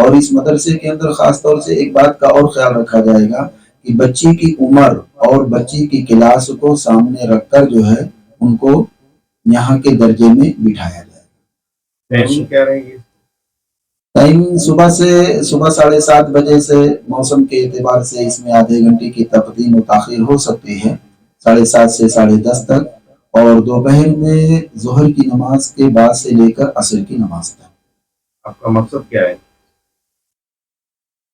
اور اس مدرسے کے اندر خاص طور سے ایک بات کا اور خیال رکھا جائے گا کہ بچی کی عمر اور بچی کی کلاس کو سامنے رکھ کر جو ہے ان کو یہاں کے درجے میں بٹھایا جائے. ٹائمنگ کیا رہے گی؟ ٹائم صبح 7:30 بجے سے موسم کے اعتبار سے اس میں آدھے گھنٹے کی تقدیم و تاخیر ہو سکتی ہے 7:30 سے 10:30 تک, اور دوپہر میں ظہر کی نماز کے بعد سے لے کر عصر کی نماز تک. آپ کا مقصد کیا ہے؟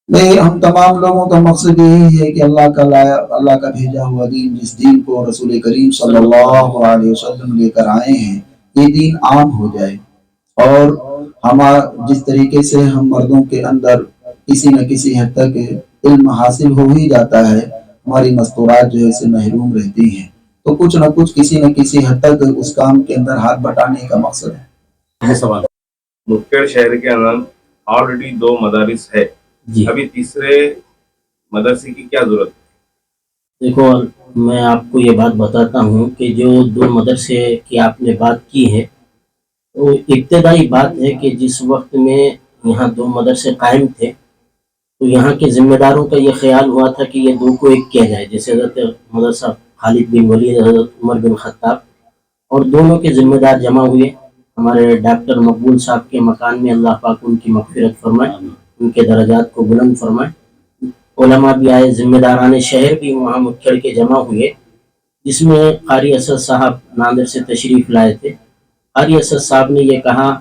نہیں, ہم تمام لوگوں کا مقصد یہی ہے کہ اللہ کا بھیجا ہوا دین, جس دین کو رسول کریم صلی اللہ علیہ وسلم لے کر آئے ہیں, یہ دین عام ہو جائے. اور جس طریقے سے ہم مردوں کے اندر کسی نہ کسی حد تک علم حاصل ہو ہی جاتا ہے, ہماری مستورات جو ہے سے محروم رہتی ہیں, تو کچھ نہ کچھ کسی نہ کسی حد تک اس کام کے اندر ہاتھ بٹانے کا مقصد ہے. یہ سوال مدکھیڑ شہر کے اندر آلریڈی 2 مدارس ہے, جی ابھی تیسرے مدرسے کی کیا ضرورت ہے؟ دیکھو, میں آپ کو یہ بات بتاتا ہوں کہ جو 2 مدرسے کی آپ نے بات کی ہے, تو ابتدائی بات ہے کہ جس وقت میں یہاں 2 مدرسے قائم تھے تو یہاں کے ذمہ داروں کا یہ خیال ہوا تھا کہ یہ 2 کو ایک کیا جائے, جیسے حضرت مدرسہ خالد بن ولید, حضرت عمر بن خطاب, اور دونوں کے ذمہ دار جمع ہوئے. ہمارے ڈاکٹر مقبول صاحب کے مکان میں اللہ پاک ان کی مغفرت فرمائے, ان کے درجات کو بلند فرمائے. علماء بھی آئے, ذمہ داران شہر بھی وہاں مکھیڑ کے جمع ہوئے, جس میں قاری اسد صاحب ناندر سے تشریف لائے تھے. قاری اسد صاحب نے یہ کہا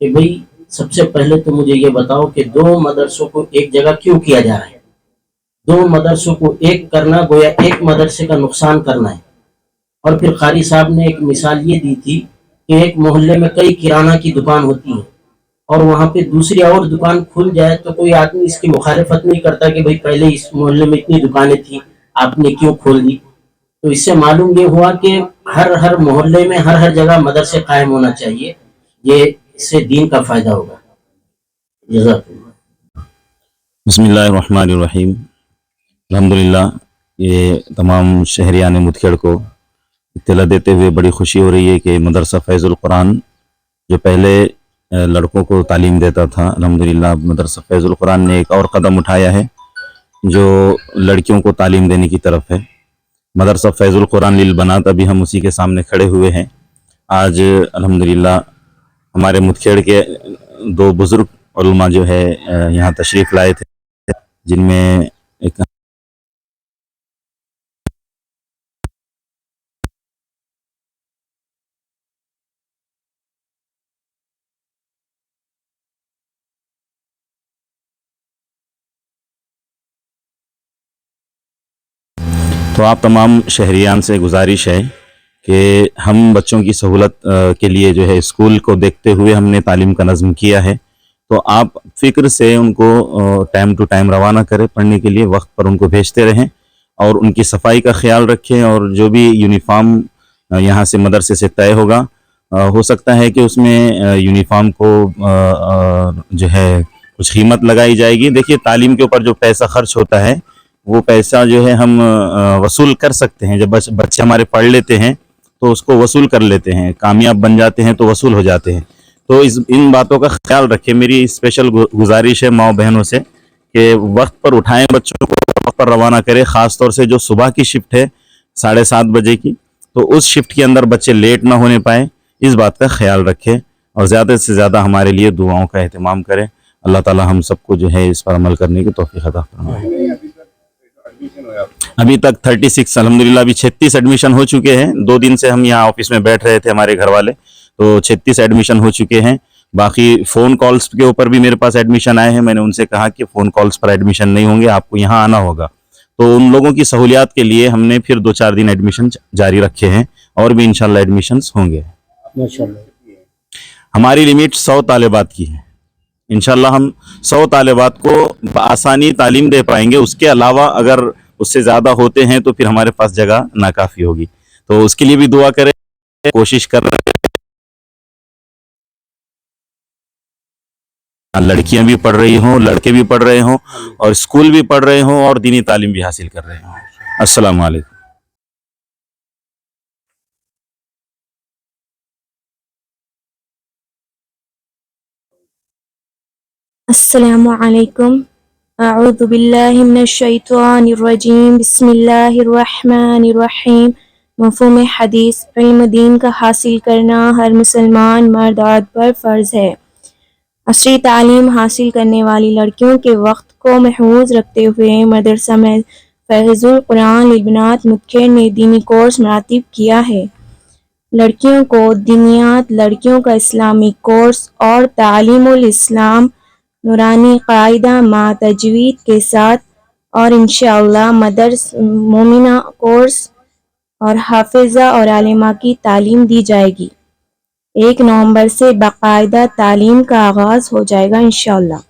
کہ بھئی سب سے پہلے تو مجھے یہ بتاؤ کہ 2 مدرسوں کو ایک جگہ کیوں کیا جا رہا ہے. 2 مدرسوں کو ایک کرنا گویا ایک مدرسے کا نقصان کرنا ہے. اور پھر قاری صاحب نے ایک مثال یہ دی تھی کہ ایک محلے میں کئی کرانہ کی دکان ہوتی ہیں, اور وہاں پہ دوسری اور دکان کھل جائے تو کوئی آدمی اس کی مخالفت نہیں کرتا کہ بھئی پہلے اس محلے میں اتنی دکانیں تھیں, آپ نے کیوں کھول دی. تو اس سے معلوم یہ ہوا کہ ہر محلے میں ہر جگہ مدرسے قائم ہونا چاہیے, یہ اس سے دین کا فائدہ ہوگا. جزاک اللہ. بسم اللہ الرحمن الرحیم. الحمدللہ, یہ تمام شہریان مدکھیڑ کو اطلاع دیتے ہوئے بڑی خوشی ہو رہی ہے کہ مدرسہ فیض القرآن جو پہلے لڑکوں کو تعلیم دیتا تھا, الحمدللہ مدرسہ فیض القرآن نے ایک اور قدم اٹھایا ہے جو لڑکیوں کو تعلیم دینے کی طرف ہے. مدرسہ فیض القرآن للبنات, ابھی ہم اسی کے سامنے کھڑے ہوئے ہیں. آج الحمدللہ ہمارے مدکھیڑ کے 2 بزرگ علماء جو ہے یہاں تشریف لائے تھے, جن میں ایک تو آپ تمام شہریان سے گزارش ہے کہ ہم بچوں کی سہولت کے لیے جو ہے اسکول کو دیکھتے ہوئے ہم نے تعلیم کا نظم کیا ہے, تو آپ فکر سے ان کو ٹائم ٹو ٹائم روانہ کریں پڑھنے کے لیے, وقت پر ان کو بھیجتے رہیں, اور ان کی صفائی کا خیال رکھیں. اور جو بھی یونیفارم یہاں سے مدرسے سے طے ہوگا, ہو سکتا ہے کہ اس میں یونیفارم کو جو ہے کچھ قیمت لگائی جائے گی. دیکھیے, تعلیم کے اوپر جو پیسہ خرچ ہوتا ہے وہ پیسہ جو ہے ہم وصول کر سکتے ہیں. جب بچے ہمارے پڑھ لیتے ہیں تو اس کو وصول کر لیتے ہیں, کامیاب بن جاتے ہیں تو وصول ہو جاتے ہیں. تو ان باتوں کا خیال رکھیں. میری اسپیشل گزارش ہے ماؤں بہنوں سے کہ وقت پر اٹھائیں بچوں کو, وقت پر روانہ کریں. خاص طور سے جو صبح کی شفٹ ہے 7:30 بجے کی, تو اس شفٹ کے اندر بچے لیٹ نہ ہونے پائیں, اس بات کا خیال رکھیں. اور زیادہ سے زیادہ ہمارے لیے دعاؤں کا اہتمام کریں. اللہ تعالی ہم سب کو جو ہے اس پر عمل کرنے کی توفیق عطا فرمائے. ابھی تک 36 الحمدللہ, ابھی 36 ایڈمیشن ہو چکے ہیں. 2 دن سے ہم یہاں آفس میں بیٹھ رہے تھے, ہمارے گھر والے, تو 36 ایڈمیشن ہو چکے ہیں. باقی فون کالز کے اوپر بھی میرے پاس ایڈمیشن آئے ہیں. میں نے ان سے کہا کہ فون کالز پر ایڈمیشن نہیں ہوں گے, آپ کو یہاں آنا ہوگا. تو ان لوگوں کی سہولیات کے لیے ہم نے پھر 2-4 دن ایڈمیشن جاری رکھے ہیں, اور بھی انشاءاللہ ایڈمیشنز ہوں گے. ہماری لمٹ 100 طالبات کی ہے. انشاءاللہ ہم 100 طالبات کو بآسانی تعلیم دے پائیں گے. اس کے علاوہ اگر اس سے زیادہ ہوتے ہیں تو پھر ہمارے پاس جگہ ناکافی ہوگی. تو اس کے لیے بھی دعا کریں, کوشش کر رہے ہیں. لڑکیاں بھی پڑھ رہی ہوں, لڑکے بھی پڑھ رہے ہوں, اور اسکول بھی پڑھ رہے ہوں, اور دینی تعلیم بھی حاصل کر رہے ہوں. السلام علیکم. السلام علیکم۔ اعوذ باللہ من الشیطان الرجیم، بسم اللہ الرحمن الرحیم۔ مفہوم حدیث: علم دین کا حاصل کرنا ہر مسلمان مرد عورت پر فرض ہے۔ عصری تعلیم حاصل کرنے والی لڑکیوں کے وقت کو محفوظ رکھتے ہوئے مدرسہ میں فیض القرآن للبنات مدکھیڑ نے دینی کورس مرتب کیا ہے۔ لڑکیوں کو دینیات، لڑکیوں کا اسلامی کورس اور تعلیم الاسلام نورانی قاعدہ مع تجوید کے ساتھ اور انشاءاللہ مدرس مومنہ کورس اور حافظہ اور عالمہ کی تعلیم دی جائے گی۔ 1 نومبر سے باقاعدہ تعلیم کا آغاز ہو جائے گا انشاءاللہ۔